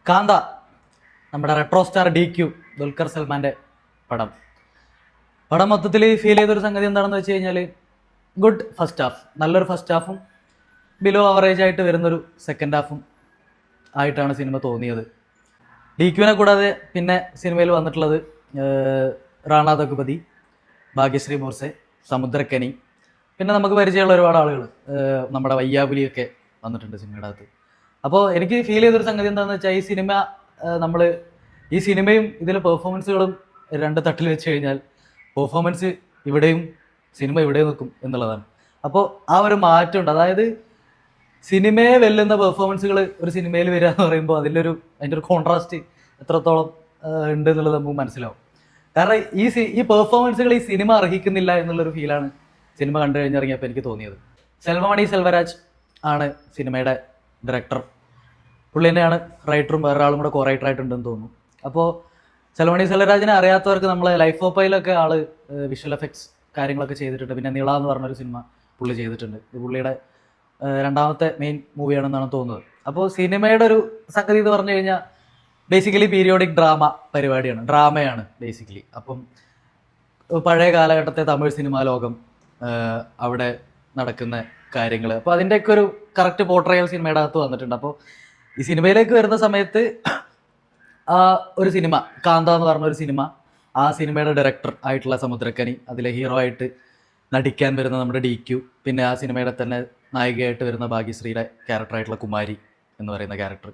കാന്ത, നമ്മുടെ retro star DQ Dulquer സൽമാൻ്റെ പടം. മൊത്തത്തിൽ ഫീൽ ചെയ്തൊരു സംഗതി എന്താണെന്ന് വെച്ച് കഴിഞ്ഞാൽ, ഗുഡ് ഫസ്റ്റ് ഹാഫ്, നല്ലൊരു ഫസ്റ്റ് ഹാഫും ബിലോ ആവറേജ് ആയിട്ട് വരുന്നൊരു സെക്കൻഡ് ഹാഫും ആയിട്ടാണ് സിനിമ തോന്നിയത്. DQവിനെ കൂടാതെ പിന്നെ സിനിമയിൽ വന്നിട്ടുള്ളത് റാണ ദഗുപതി, ഭാഗ്യശ്രീ ബോർസെ, സമുദ്രക്കനി, പിന്നെ നമുക്ക് പരിചയമുള്ള ഒരുപാട് ആളുകൾ, നമ്മുടെ വയ്യാബുലിയൊക്കെ വന്നിട്ടുണ്ട് സിനിമയുടെ അകത്ത്. അപ്പോൾ എനിക്ക് ഫീൽ ചെയ്തൊരു സംഗതി എന്താണെന്ന് വെച്ചാൽ, ഈ സിനിമയും ഇതിലെ പെർഫോമൻസുകളും രണ്ട് തട്ടിൽ വെച്ച് കഴിഞ്ഞാൽ പെർഫോമൻസ് ഇവിടെയും സിനിമ ഇവിടെയും നിൽക്കും എന്നുള്ളതാണ്. അപ്പോൾ ആ ഒരു മാറ്റമുണ്ട്. അതായത് സിനിമയെ വെല്ലുന്ന പെർഫോമൻസുകൾ ഒരു സിനിമയിൽ വരിക എന്ന് പറയുമ്പോൾ അതിൻ്റെ ഒരു കോൺട്രാസ്റ്റ് എത്രത്തോളം ഉണ്ട് എന്നുള്ളത് നമുക്ക് മനസ്സിലാവും. കാരണം ഈ പെർഫോമൻസുകൾ ഈ സിനിമ അർഹിക്കുന്നില്ല എന്നുള്ളൊരു ഫീലാണ് സിനിമ കണ്ടു കഴിഞ്ഞിറങ്ങിയപ്പോൾ എനിക്ക് തോന്നിയത്. സെൽവമണി സെൽവരാജ് ആണ് സിനിമയുടെ ഡയറക്ടർ. പുള്ളി തന്നെയാണ് റൈറ്ററും, വേറൊരാളും കൂടെ കോ റൈറ്റർ ആയിട്ടുണ്ടെന്ന് തോന്നുന്നു. അപ്പോൾ സെൽവമണി സെൽവരാജിനെ അറിയാത്തവർക്ക് നമ്മളെ ലൈഫ് ഓഫ് പൈലൊക്കെ ആള് വിഷ്വൽ എഫക്ട്സ് കാര്യങ്ങളൊക്കെ ചെയ്തിട്ടുണ്ട്. പിന്നെ നിള എന്ന് പറഞ്ഞൊരു സിനിമ പുള്ളി ചെയ്തിട്ടുണ്ട്. ഇത് പുള്ളിയുടെ രണ്ടാമത്തെ മെയിൻ മൂവിയാണെന്നാണ് തോന്നുന്നത്. അപ്പോൾ സിനിമയുടെ ഒരു സംഗതി എന്ന് പറഞ്ഞു കഴിഞ്ഞാൽ ബേസിക്കലി പീരിയോഡിക് ഡ്രാമയാണ് ബേസിക്കലി. അപ്പം പഴയ കാലഘട്ടത്തെ തമിഴ് സിനിമാ ലോകം, അവിടെ നടക്കുന്ന കാര്യങ്ങൾ, അപ്പോൾ അതിൻ്റെയൊക്കെ ഒരു കറക്റ്റ് പോർട്രയൽ സിനിമയുടെ അകത്ത് വന്നിട്ടുണ്ട്. അപ്പോൾ ഈ സിനിമയിലേക്ക് വരുന്ന സമയത്ത് ആ ഒരു സിനിമ, കാന്ത എന്ന് പറഞ്ഞൊരു സിനിമ, ആ സിനിമയുടെ ഡയറക്ടർ ആയിട്ടുള്ള സമുദ്രക്കനി, അതിലെ ഹീറോ ആയിട്ട് നടിക്കാൻ വരുന്ന നമ്മുടെ DQ, പിന്നെ ആ സിനിമയുടെ തന്നെ നായികയായിട്ട് വരുന്ന ഭാഗ്യശ്രീയുടെ ക്യാരക്ടറായിട്ടുള്ള കുമാരി എന്ന് പറയുന്ന ക്യാരക്ടർ.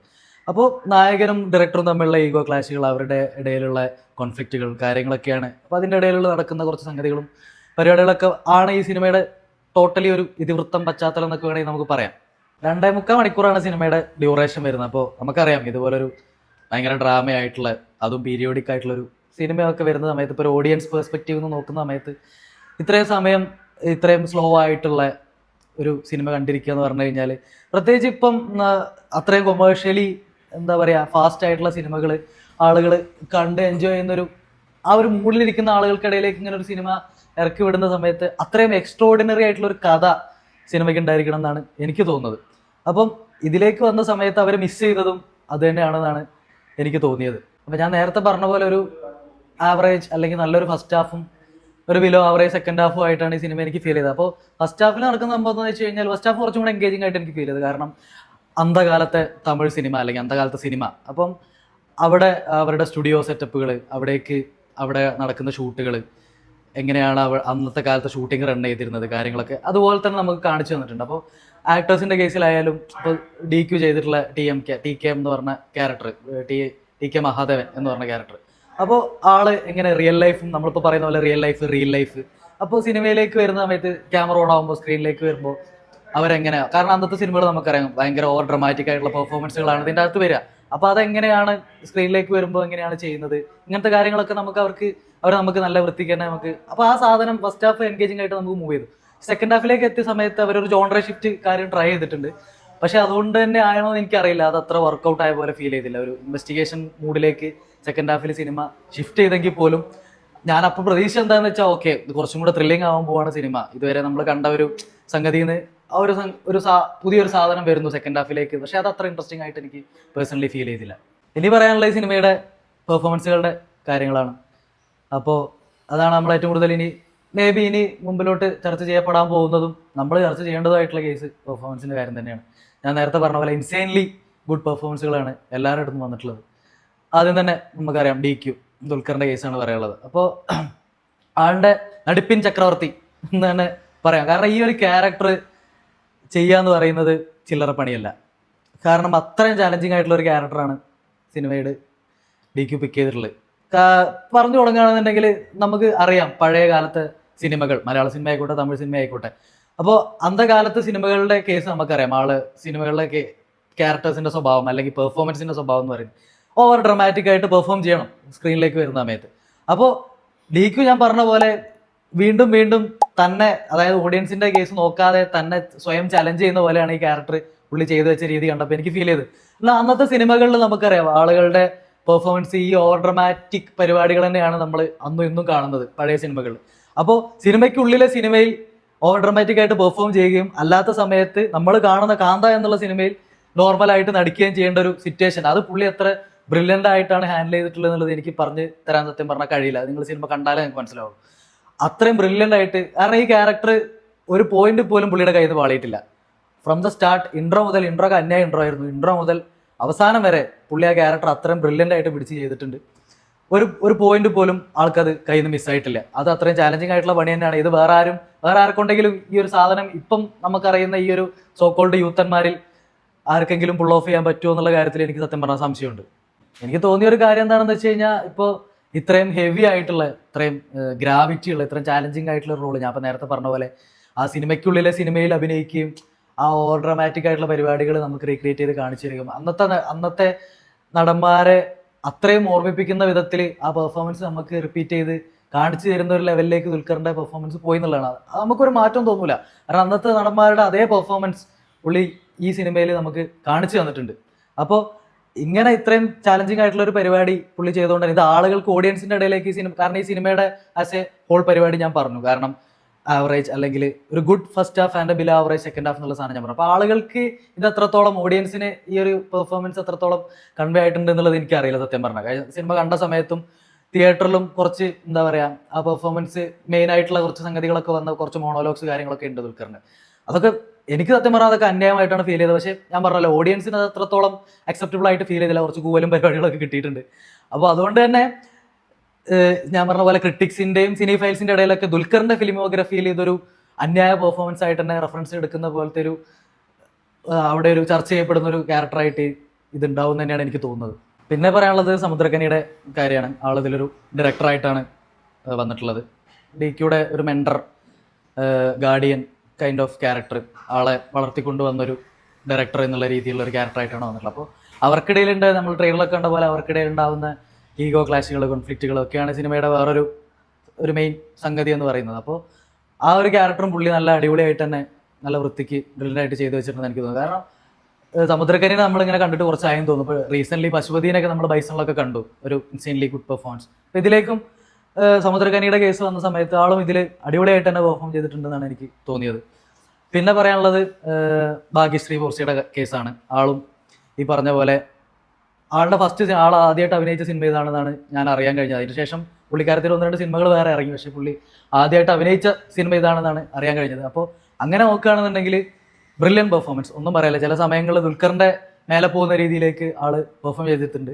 അപ്പോൾ നായകനും ഡയറക്ടറും തമ്മിലുള്ള ഈഗോ ക്ലാഷുകൾ, അവരുടെ ഇടയിലുള്ള കോൺഫ്ലിക്റ്റുകൾ, കാര്യങ്ങളൊക്കെയാണ്. അപ്പോൾ അതിൻ്റെ ഇടയിലുള്ള നടക്കുന്ന കുറച്ച് സംഗതികളും പരിപാടികളൊക്കെ ആണ് ഈ സിനിമയുടെ ടോട്ടലി ഒരു ഇതിവൃത്തം, പശ്ചാത്തലം എന്നൊക്കെ വേണമെങ്കിൽ നമുക്ക് പറയാം. 2.25 മണിക്കൂറാണ് സിനിമയുടെ ഡ്യൂറേഷൻ വരുന്നത്. അപ്പോൾ നമുക്കറിയാം ഇതുപോലൊരു ഭയങ്കര ഡ്രാമയായിട്ടുള്ള, അതും പീരിയോഡിക് ആയിട്ടുള്ളൊരു സിനിമയൊക്കെ വരുന്ന സമയത്ത്, ഇപ്പോൾ ഒരു ഓഡിയൻസ് പെർസ്പെക്റ്റീവ് നിന്ന് നോക്കുന്ന സമയത്ത് ഇത്രയും സമയം ഇത്രയും സ്ലോ ആയിട്ടുള്ള ഒരു സിനിമ കണ്ടിരിക്കുക എന്ന് പറഞ്ഞു കഴിഞ്ഞാൽ, പ്രത്യേകിച്ച് ഇപ്പം അത്രയും കൊമേഴ്ഷ്യലി എന്താ പറയുക ഫാസ്റ്റ് ആയിട്ടുള്ള സിനിമകൾ ആളുകൾ കണ്ട് എൻജോയ് ചെയ്യുന്നൊരു ആ ഒരു മൂഡിലിരിക്കുന്ന ആളുകൾക്കിടയിലേക്ക് ഇങ്ങനെ ഒരു സിനിമ ഇറക്കി വിടുന്ന സമയത്ത് അത്രയും എക്സ്ട്രോർഡിനറി ആയിട്ടുള്ളൊരു കഥ സിനിമയ്ക്ക് ഉണ്ടായിരിക്കണം എന്നാണ് എനിക്ക് തോന്നുന്നത്. അപ്പം ഇതിലേക്ക് വന്ന സമയത്ത് അവർ മിസ് ചെയ്തതും അത് തന്നെയാണെന്നാണ് എനിക്ക് തോന്നിയത്. അപ്പം ഞാൻ നേരത്തെ പറഞ്ഞ പോലെ ഒരു ആവറേജ് അല്ലെങ്കിൽ നല്ലൊരു ഫസ്റ്റ് ഹാഫും ഒരു ബിലോ ആവറേജ് സെക്കൻഡ് ഹാഫും ആയിട്ടാണ് ഈ സിനിമ എനിക്ക് ഫീൽ ചെയ്തത്. അപ്പോൾ ഫസ്റ്റ് ഹാഫിൽ നടക്കുന്ന സംഭവം എന്ന് വെച്ച് കഴിഞ്ഞാൽ, ഫസ്റ്റ് ഹാഫ് കുറച്ചും കൂടെ എൻഗേജിംഗ് ആയിട്ട് എനിക്ക് ഫീൽ ചെയ്തത്. കാരണം അന്ധകാലത്തെ തമിഴ് സിനിമ അല്ലെങ്കിൽ അന്ധകാലത്തെ സിനിമ, അപ്പം അവിടെ അവരുടെ സ്റ്റുഡിയോ സെറ്റപ്പുകൾ, അവിടെ നടക്കുന്ന ഷൂട്ടുകൾ, എങ്ങനെയാണ് അന്നത്തെ കാലത്ത് ഷൂട്ടിംഗ് റൺ ചെയ്തിരുന്നത്, കാര്യങ്ങളൊക്കെ അതുപോലെ തന്നെ നമുക്ക് കാണിച്ചു തന്നിട്ടുണ്ട്. അപ്പോൾ ആക്ടേഴ്സിൻ്റെ കേസിലായാലും ഇപ്പോൾ DQ ചെയ്തിട്ടുള്ള TK എന്ന് പറഞ്ഞ ക്യാരക്ടർ, TK മഹാദേവൻ എന്ന് പറഞ്ഞ ക്യാരക്ടർ, അപ്പോൾ ആള് എങ്ങനെ റിയൽ ലൈഫും നമ്മളിപ്പോൾ പറയുന്ന പോലെ റിയൽ ലൈഫ് അപ്പോൾ സിനിമയിലേക്ക് വരുന്ന സമയത്ത് ക്യാമറ ഓൺ ആകുമ്പോൾ, സ്ക്രീനിലേക്ക് വരുമ്പോൾ അവരെങ്ങനെയാണ്, കാരണം അന്നത്തെ സിനിമകൾ നമുക്കറിയാം ഭയങ്കര ഓവർ ഡ്രമാറ്റിക് ആയിട്ടുള്ള പെർഫോമൻസുകളാണ് ഇതിൻ്റെ അകത്ത് വരിക. അപ്പോൾ അതെങ്ങനെയാണ് സ്ക്രീനിലേക്ക് വരുമ്പോൾ എങ്ങനെയാണ് ചെയ്യുന്നത്, ഇങ്ങനത്തെ കാര്യങ്ങളൊക്കെ നമുക്ക് നല്ല വൃത്തിക്ക് തന്നെ അപ്പോൾ ആ സാധനം ഫസ്റ്റ് ഹാഫ് എൻഗേജിംഗ് ആയിട്ട് നമുക്ക് മൂവ് ചെയ്തു. സെക്കൻഡ് ഹാഫിലേക്ക് എത്തിയ സമയത്ത് അവരൊരു ജോൺറ ഷിഫ്റ്റ് കാര്യം ട്രൈ ചെയ്തിട്ടുണ്ട്. പക്ഷെ അതുകൊണ്ട് തന്നെ ആണോ എന്ന് എനിക്കറിയില്ല, അത് അത്ര വർക്കൗട്ട് ആയ പോലെ ഫീൽ ചെയ്തില്ല. ഒരു ഇൻവെസ്റ്റിഗേഷൻ മൂഡിലേക്ക് സെക്കൻഡ് ഹാഫിൽ സിനിമ ഷിഫ്റ്റ് ചെയ്തെങ്കിൽ പോലും ഞാൻ അപ്പോൾ പ്രതീക്ഷ എന്താണെന്ന് വെച്ചാൽ, ഓക്കെ കുറച്ചും കൂടെ ത്രില്ലിംഗ് ആവാൻ പോവാണ് സിനിമ, ഇതുവരെ നമ്മൾ കണ്ട ഒരു സംഗതിയിൽ നിന്ന് ആ പുതിയൊരു സാധനം വരുന്നു സെക്കൻഡ് ഹാഫിലേക്ക്. പക്ഷെ അത് അത്ര ഇൻട്രസ്റ്റിംഗ് ആയിട്ട് എനിക്ക് പേഴ്സണലി ഫീൽ ചെയ്തില്ല. ഇനി പറയാനുള്ള ഈ സിനിമയുടെ പെർഫോമൻസുകളുടെ കാര്യങ്ങളാണ്. അപ്പോൾ അതാണ് നമ്മൾ ഏറ്റവും കൂടുതൽ ഇനി മുമ്പിലോട്ട് ചർച്ച ചെയ്യപ്പെടാൻ പോകുന്നതും നമ്മൾ ചർച്ച ചെയ്യേണ്ടതായിട്ടുള്ള കേസ് പെർഫോമൻസിൻ്റെ കാര്യം തന്നെയാണ്. ഞാൻ നേരത്തെ പറഞ്ഞ പോലെ ഇൻസെയിൻലി ഗുഡ് പെർഫോമൻസുകളാണ് എല്ലാവരുടെ അടുത്തും വന്നിട്ടുള്ളത്. ആദ്യം തന്നെ നമുക്കറിയാം DQ ദുൽഖറിൻ്റെ കേസാണ് പറയാനുള്ളത്. അപ്പോൾ ആളുടെ നടിപ്പിൻ ചക്രവർത്തി എന്ന് തന്നെ പറയാം. കാരണം ഈ ഒരു ക്യാരക്ടർ ചെയ്യാന്ന് പറയുന്നത് ചില്ലറ പണിയല്ല. കാരണം അത്രയും ചാലഞ്ചിങ് ആയിട്ടുള്ള ഒരു ക്യാരക്ടറാണ് സിനിമയുടെ DQ പിക്ക് ചെയ്തിട്ടുള്ളത്. പറഞ്ഞു തുടങ്ങുകയാണെന്നുണ്ടെങ്കിൽ നമുക്ക് അറിയാം പഴയ കാലത്തെ സിനിമകൾ, മലയാള സിനിമ ആയിക്കോട്ടെ തമിഴ് സിനിമ ആയിക്കോട്ടെ, അപ്പോൾ അന്ധകാലത്തെ സിനിമകളുടെ കേസ് നമുക്കറിയാം. സിനിമകളിലെ ക്യാരക്ടേഴ്സിന്റെ സ്വഭാവം അല്ലെങ്കിൽ പെർഫോമൻസിന്റെ സ്വഭാവം എന്ന് പറയുന്നത് ഓവർ ഡ്രമാറ്റിക് ആയിട്ട് പെർഫോം ചെയ്യണം സ്ക്രീനിലേക്ക് വരുന്ന സമയത്ത്. അപ്പോൾ DQ ഞാൻ പറഞ്ഞ പോലെ വീണ്ടും തന്നെ, അതായത് ഓഡിയൻസിന്റെ കേസ് നോക്കാതെ തന്നെ സ്വയം ചലഞ്ച് ചെയ്യുന്ന പോലെയാണ് ഈ ക്യാരക്ടർ പുള്ളി ചെയ്തു വെച്ച രീതി കണ്ടപ്പോൾ എനിക്ക് ഫീൽ ചെയ്ത്. അല്ല, അന്നത്തെ സിനിമകളിൽ നമുക്കറിയാം ആളുകളുടെ പെർഫോമൻസ് ഈ ഓവർ ഡ്രമാറ്റിക് പരിപാടികൾ തന്നെയാണ് നമ്മൾ അന്നും ഇന്നും കാണുന്നത് പഴയ സിനിമകളിൽ. അപ്പോൾ സിനിമയിൽ ഓവർ ഡ്രമാറ്റിക് ആയിട്ട് പെർഫോം ചെയ്യുകയും, അല്ലാത്ത സമയത്ത് നമ്മൾ കാണുന്ന കാന്ത എന്നുള്ള സിനിമയിൽ നോർമലായിട്ട് നടിക്കുകയും ചെയ്യേണ്ട ഒരു സിറ്റുവേഷൻ, അത് പുള്ളി എത്ര ബ്രില്യൻ്റ് ആയിട്ടാണ് ഹാൻഡിൽ ചെയ്തിട്ടുള്ളത് എന്നുള്ളത് എനിക്ക് പറഞ്ഞ് തരാൻ സത്യം പറഞ്ഞാൽ കഴിയില്ല. നിങ്ങൾ സിനിമ കണ്ടാലേ നിങ്ങൾക്ക് മനസ്സിലാവും. അത്രയും ബ്രില്യൻ്റ് ആയിട്ട്, കാരണം ഈ ക്യാരക്ടർ ഒരു പോയിന്റ് പോലും പുള്ളിയുടെ കയ്യിൽ നിന്ന് പാളിയിട്ടില്ല. ഫ്രം ദ സ്റ്റാർട്ട്, ഇൻട്രോ മുതൽ, ഇൻട്രോ ഒക്കെ അന്യായ ഇൻട്രോ ആയിരുന്നു, ഇൻട്രോ മുതൽ അവസാനം വരെ പുള്ളി ആ ക്യാരക്ടർ അത്രയും ബ്രില്യൻ്റ് ആയിട്ട് പിടിച്ച് ചെയ്തിട്ടുണ്ട്. ഒരു പോയിന്റ് പോലും ആൾക്കത് കയ്യിൽ നിന്ന് മിസ്സായിട്ടില്ല. അത് അത്രയും ചാലഞ്ചിങ് ആയിട്ടുള്ള പണി തന്നെയാണ്. ഇത് വേറെ ആർക്കുണ്ടെങ്കിലും ഈ ഒരു സാധനം ഇപ്പം നമുക്കറിയുന്ന ഈ ഒരു സോക്കോൾഡ് യൂത്തന്മാരിൽ ആർക്കെങ്കിലും പുൾ ഓഫ് ചെയ്യാൻ പറ്റുമോ എന്നുള്ള കാര്യത്തിൽ എനിക്ക് സത്യം പറഞ്ഞാൽ സംശയമുണ്ട്. എനിക്ക് തോന്നിയ ഒരു കാര്യം എന്താണെന്ന് വെച്ച് കഴിഞ്ഞാൽ, ഇപ്പോൾ ഇത്രയും ഹെവി ആയിട്ടുള്ള, ഇത്രയും ഗ്രാവിറ്റി ഉള്ള, ഇത്രയും ചാലഞ്ചിങ് ആയിട്ടുള്ള റോള്, ഞാൻ ഇപ്പം നേരത്തെ പറഞ്ഞ പോലെ ആ സിനിമയ്ക്കുള്ളിലെ സിനിമയിൽ അഭിനയിക്കുകയും ആ ഓവർ ഡ്രാമാറ്റിക് ആയിട്ടുള്ള പരിപാടികൾ നമുക്ക് റീക്രിയേറ്റ് ചെയ്ത് കാണിച്ചു തരികയും അന്നത്തെ നടന്മാരെ അത്രയും ഓർമ്മിപ്പിക്കുന്ന വിധത്തിൽ ആ പെർഫോമൻസ് നമുക്ക് റിപ്പീറ്റ് ചെയ്ത് കാണിച്ചു തരുന്ന ഒരു ലെവലിലേക്ക് ദുൽഖറിന്റെ പെർഫോമൻസ് പോയി എന്നുള്ളതാണ്. അത് നമുക്കൊരു മാറ്റം തോന്നൂല. കാരണം അന്നത്തെ നടന്മാരുടെ അതേ പെർഫോമൻസ് പുള്ളി ഈ സിനിമയിൽ നമുക്ക് കാണിച്ചു തന്നിട്ടുണ്ട്. അപ്പോൾ ഇങ്ങനെ ഇത്രയും ചാലഞ്ചിങ് ആയിട്ടുള്ള ഒരു പരിപാടി പുള്ളി ചെയ്തുകൊണ്ട് ഇത് ആളുകൾക്ക്, ഓഡിയൻസിന്റെ ഇടയിലേക്ക് ഈ സിനിമ, കാരണം ഈ സിനിമയുടെ ആസ് എ ഹോൾ പരിപാടി ഞാൻ പറഞ്ഞു, കാരണം ആവറേജ് അല്ലെങ്കിൽ ഒരു good first half and below average second half എന്നുള്ള സാധനം ഞാൻ പറഞ്ഞു. അപ്പോൾ ആളുകൾക്ക് ഇത് എത്രത്തോളം, ഓഡിയൻസിന് ഈ ഒരു പെർഫോമൻസ് എത്രത്തോളം കൺവേ ആയിട്ടുണ്ട് എന്നുള്ളത് എനിക്കറിയില്ല സത്യം പറഞ്ഞാൽ. സിനിമ കണ്ട സമയത്തും തിയേറ്ററിലും കുറച്ച് എന്താ പറയുക, ആ പെർഫോമൻസ് മെയിൻ ആയിട്ടുള്ള കുറച്ച് സംഗതികളൊക്കെ വന്ന കുറച്ച് മോണോലോഗ്സ് കാര്യങ്ങളൊക്കെ ഉണ്ട് ദുൽഖറിന്. അതൊക്കെ എനിക്ക് സത്യം പറഞ്ഞാൽ അതൊക്കെ അന്യായമായിട്ടാണ് ഫീൽ ചെയ്തത്. പക്ഷേ ഞാൻ പറഞ്ഞല്ലോ, ഓഡിയൻസിന് അത് എത്രത്തോളം അക്സെപ്റ്റബിൾ ആയിട്ട് ഫീൽ ചെയ്തില്ല. കുറച്ച് കൂവലും പരിപാടികളൊക്കെ കിട്ടിയിട്ടുണ്ട്. അപ്പോൾ അതുകൊണ്ട് തന്നെ ഞാൻ പറഞ്ഞ പോലെ ക്രിട്ടിക്സിന്റെയും സിനിഫൈൽസിന്റെ ഇടയിലൊക്കെ ദുൽഖറിന്റെ ഫിലിമോഗ്രഫിയിൽ ഇതൊരു അന്യായ പെർഫോമൻസ് ആയിട്ട് തന്നെ റെഫറൻസ് എടുക്കുന്ന പോലത്തെ ഒരു, അവിടെ ഒരു ചർച്ച ചെയ്യപ്പെടുന്ന ഒരു ക്യാരക്ടറായിട്ട് ഇതുണ്ടാവും തന്നെയാണ് എനിക്ക് തോന്നുന്നത്. പിന്നെ പറയാനുള്ളത് സമുദ്രക്കനിയുടെ കാര്യമാണ്. ആളിതിലൊരു ഡയറക്ടറായിട്ടാണ് വന്നിട്ടുള്ളത്. DQയുടെ ഒരു mentor, guardian kind of character, ആളെ വളർത്തിക്കൊണ്ട് വന്നൊരു ഡയറക്ടർ എന്നുള്ള രീതിയിലുള്ള ഒരു ക്യാരക്ടറായിട്ടാണ് വന്നിട്ടുള്ളത്. അപ്പോൾ അവർക്കിടയിലുണ്ട്, നമ്മൾ ട്രെയിലറൊക്കെ കണ്ട പോലെ അവർക്കിടയിൽ ഉണ്ടാവുന്ന ഈഗോ ക്ലാഷുകൾ, കോൺഫ്ലിക്റ്റുകൾ ഒക്കെയാണ് സിനിമയുടെ ഒരു മെയിൻ സംഗതി എന്ന് പറയുന്നത്. അപ്പോൾ ആ ഒരു ക്യാരക്ടറും പുള്ളി നല്ല അടിപൊളിയായിട്ട് തന്നെ, നല്ല വൃത്തിക്ക് ബ്രില്യൻ്റായിട്ട് ചെയ്തു വെച്ചിട്ടുണ്ടെന്ന് എനിക്ക് തോന്നുന്നു. കാരണം സമുദ്രക്കനിനെ നമ്മളിങ്ങനെ കണ്ടിട്ട് കുറച്ചായെന്ന് തോന്നുന്നു. ഇപ്പോൾ റീസെൻ്റ്ലി പശുപതിനൊക്കെ നമ്മൾ ബൈസണിലൊക്കെ കണ്ടു, ഒരു ഇൻസെയിൻലി ഗുഡ് പെർഫോമൻസ്. അപ്പോൾ ഇതിലേക്കും സമുദ്രക്കനിയുടെ കേസ് വന്ന സമയത്ത് ആളും ഇതിൽ അടിപൊളിയായിട്ട് തന്നെ പെർഫോം ചെയ്തിട്ടുണ്ടെന്നാണ് എനിക്ക് തോന്നിയത്. പിന്നെ പറയാനുള്ളത് ഭാഗ്യശ്രീ ബോർസിയുടെ കേസാണ്. ആളും ഈ പറഞ്ഞ പോലെ ആളുടെ ആൾ ആദ്യമായിട്ട് അഭിനയിച്ച സിനിമ ഇതാണെന്നാണ് ഞാൻ അറിയാൻ കഴിഞ്ഞത്. അതിനുശേഷം പുള്ളിക്കാരത്തിൽ 1-2 സിനിമകൾ വേറെ ഇറങ്ങി, പക്ഷേ പുള്ളി ആദ്യമായിട്ട് അഭിനയിച്ച സിനിമ ഇതാണെന്നാണ് അറിയാൻ കഴിഞ്ഞത്. അപ്പോൾ അങ്ങനെ നോക്കുകയാണെന്നുണ്ടെങ്കിൽ ബ്രില്യൻ പെർഫോമൻസ്, ഒന്നും പറയാനില്ല. ചില സമയങ്ങളിൽ ദുൽഖറിന്റെ മേലെ പോകുന്ന രീതിയിലേക്ക് ആള് പെർഫോം ചെയ്തിട്ടുണ്ട്.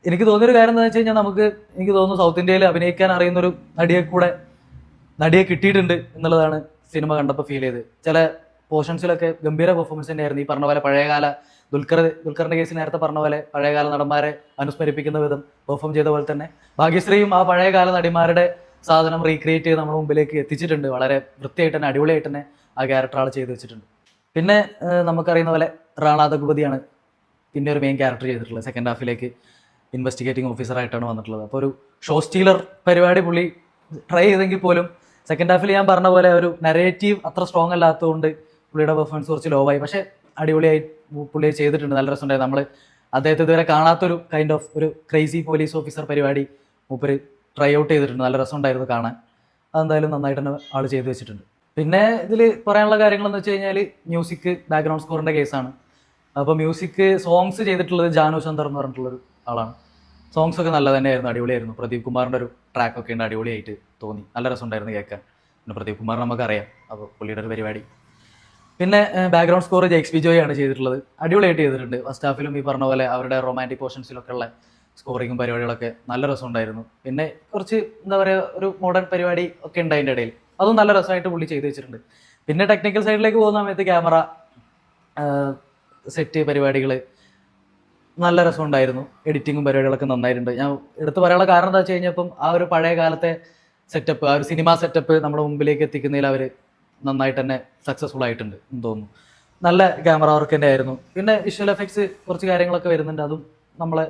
എനിക്ക് തോന്നിയൊരു കാര്യം എന്താണെന്ന് വെച്ച് കഴിഞ്ഞാൽ, എനിക്ക് തോന്നുന്നു സൗത്ത് ഇന്ത്യയിൽ അഭിനയിക്കാൻ അറിയുന്നൊരു നടിയെ കിട്ടിയിട്ടുണ്ട് എന്നുള്ളതാണ് സിനിമ കണ്ടപ്പോൾ ഫീൽ ചെയ്ത്. ചില പോർഷൻസിലൊക്കെ ഗംഭീര പെർഫോമൻസ് തന്നെയായിരുന്നു. ഈ പറഞ്ഞ പോലെ പഴയകാല ദുൽഖറിന്റെ കേസ് നേരത്തെ പറഞ്ഞ പോലെ പഴയകാല നടന്മാരെ അനുസ്മരിപ്പിക്കുന്ന വിധം പെർഫോം ചെയ്ത പോലെ തന്നെ ഭാഗ്യശ്രീയും ആ പഴയകാല നടിമാരുടെ സാധനം റീക്രിയേറ്റ് ചെയ്ത് നമ്മുടെ മുമ്പിലേക്ക് എത്തിച്ചിട്ടുണ്ട്. വളരെ വൃത്തിയായിട്ട് തന്നെ, അടിപൊളിയായിട്ട് തന്നെ ആ ക്യാരക്ടർ ആൾ ചെയ്ത് വെച്ചിട്ടുണ്ട്. പിന്നെ നമുക്കറിയുന്ന പോലെ റാണ ദഗ്പതിയാണ് പിന്നെ ഒരു മെയിൻ ക്യാരക്ടർ ചെയ്തിട്ടുള്ളത്. സെക്കൻഡ് ഹാഫിലേക്ക് ഇൻവെസ്റ്റിഗേറ്റിംഗ് ഓഫീസറായിട്ടാണ് വന്നിട്ടുള്ളത്. അപ്പോൾ ഒരു ഷോ സ്റ്റീലർ പരിപാടി പുള്ളി ട്രൈ ചെയ്തെങ്കിൽ പോലും സെക്കൻഡ് ഹാഫിൽ ഞാൻ പറഞ്ഞ പോലെ ഒരു നരേറ്റീവ് അത്ര സ്ട്രോങ് അല്ലാത്തതുകൊണ്ട് പുള്ളിയുടെ പെർഫോമൻസ് കുറച്ച് ലോ ആയി. പക്ഷേ അടിപൊളിയായി പുള്ളി ചെയ്തിട്ടുണ്ട്, നല്ല രസമുണ്ടായിരുന്നു. നമ്മൾ അദ്ദേഹത്തെ ഇതുവരെ കാണാത്തൊരു കൈൻഡ് ഓഫ് ഒരു ക്രേസി പോലീസ് ഓഫീസർ പരിപാടി മൂപ്പര് ട്രൈ ഔട്ട് ചെയ്തിട്ടുണ്ട്. നല്ല രസമുണ്ടായിരുന്നു കാണാൻ. അതെന്തായാലും നന്നായിട്ട് തന്നെ ആൾ ചെയ്തു വെച്ചിട്ടുണ്ട്. പിന്നെ ഇതിൽ പറയാനുള്ള കാര്യങ്ങളെന്ന് വെച്ച് കഴിഞ്ഞാൽ മ്യൂസിക്, ബാക്ക്ഗ്രൗണ്ട് സ്കോറിൻ്റെ കേസാണ്. അപ്പോൾ മ്യൂസിക് സോങ്സ് ചെയ്തിട്ടുള്ളത് ജാനു ശന്തർ എന്ന് പറഞ്ഞിട്ടുള്ളൊരു ആളാണ്. സോങ്സ് ഒക്കെ നല്ല തന്നെയായിരുന്നു, അടിപൊളിയായിരുന്നു. പ്രദീപ് കുമാറിൻ്റെ ഒരു ട്രാക്കൊക്കെ ഉണ്ട്, അടിപൊളിയായിട്ട് തോന്നി, നല്ല രസമുണ്ടായിരുന്നു കേൾക്കാൻ. പിന്നെ പ്രദീപ് കുമാർ നമുക്കറിയാം, അപ്പോൾ പുള്ളിയുടെ ഒരു പരിപാടി. പിന്നെ ബാക്ക്ഗ്രൗണ്ട് സ്കോർ ജെയ്ക്സ് ബിജോയ് ആണ് ചെയ്തിട്ടുള്ളത്, അടിപൊളിയായിട്ട് ചെയ്തിട്ടുണ്ട്. ഫസ്റ്റ് ഹാഫിലും ഈ പറഞ്ഞ പോലെ അവരുടെ റൊമാൻറ്റിക് പോർഷൻസിലൊക്കെ ഉള്ള സ്കോറിങ്ങും പരിപാടികളൊക്കെ നല്ല രസമുണ്ടായിരുന്നു. പിന്നെ കുറച്ച് എന്താ പറയുക, ഒരു മോഡേൺ പരിപാടി ഒക്കെ ഉണ്ട് അതിൻ്റെ ഇടയിൽ, അതും നല്ല രസമായിട്ട് പുള്ളി ചെയ്ത് വെച്ചിട്ടുണ്ട്. പിന്നെ ടെക്നിക്കൽ സൈഡിലേക്ക് പോകുന്ന സമയത്ത് ക്യാമറ സെറ്റ് പരിപാടികൾ നല്ല രസമുണ്ടായിരുന്നു. എഡിറ്റിങ്ങും പരിപാടികളൊക്കെ നന്നായിട്ടുണ്ട്. ഞാൻ എടുത്ത് പറയാനുള്ള കാരണം എന്താ വെച്ച് കഴിഞ്ഞപ്പം ആ ഒരു പഴയ കാലത്തെ സെറ്റപ്പ്, ആ ഒരു സിനിമ സെറ്റപ്പ് നമ്മുടെ മുമ്പിലേക്ക് എത്തിക്കുന്നതിൽ അവർ നന്നായിട്ട് തന്നെ സക്സസ്ഫുൾ ആയിട്ടുണ്ട് എന്ന് തോന്നുന്നു. നല്ല ക്യാമറ വർക്ക് തന്നെ ആയിരുന്നു. പിന്നെ വിഷ്വൽ എഫക്ട്സ് കുറച്ച് കാര്യങ്ങളൊക്കെ വരുന്നുണ്ട്, അതും നമ്മളെ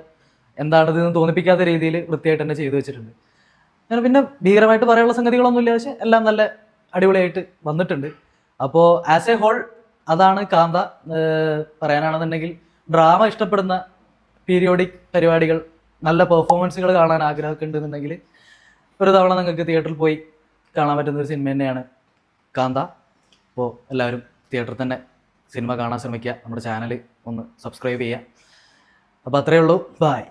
എന്താണിതെന്ന് തോന്നിപ്പിക്കാത്ത രീതിയിൽ വൃത്തിയായിട്ട് തന്നെ ചെയ്തു വെച്ചിട്ടുണ്ട്. അങ്ങനെ പിന്നെ ഭീകരമായിട്ട് പറയാനുള്ള സംഗതികളൊന്നുമില്ല, പക്ഷെ എല്ലാം നല്ല അടിപൊളിയായിട്ട് വന്നിട്ടുണ്ട്. അപ്പോൾ ആസ് എ ഹോൾ അതാണ് കാന്ത. പറയാനാണെന്നുണ്ടെങ്കിൽ ഡ്രാമ ഇഷ്ടപ്പെടുന്ന പീരിയോഡിക് പരിപാടികൾ, നല്ല പെർഫോമൻസുകൾ കാണാൻ ആഗ്രഹമൊക്കെ ഉണ്ടെന്നുണ്ടെങ്കിൽ ഒരു തവണ നിങ്ങൾക്ക് തിയേറ്ററിൽ പോയി കാണാൻ പറ്റുന്ന ഒരു സിനിമ തന്നെയാണ് കാന്ത. അപ്പോൾ എല്ലാവരും തിയേറ്ററിൽ തന്നെ സിനിമ കാണാൻ ശ്രമിക്കുക. നമ്മുടെ ചാനൽ ഒന്ന് സബ്സ്ക്രൈബ് ചെയ്യുക. അപ്പോൾ അത്രയേ ഉള്ളൂ. ബൈ.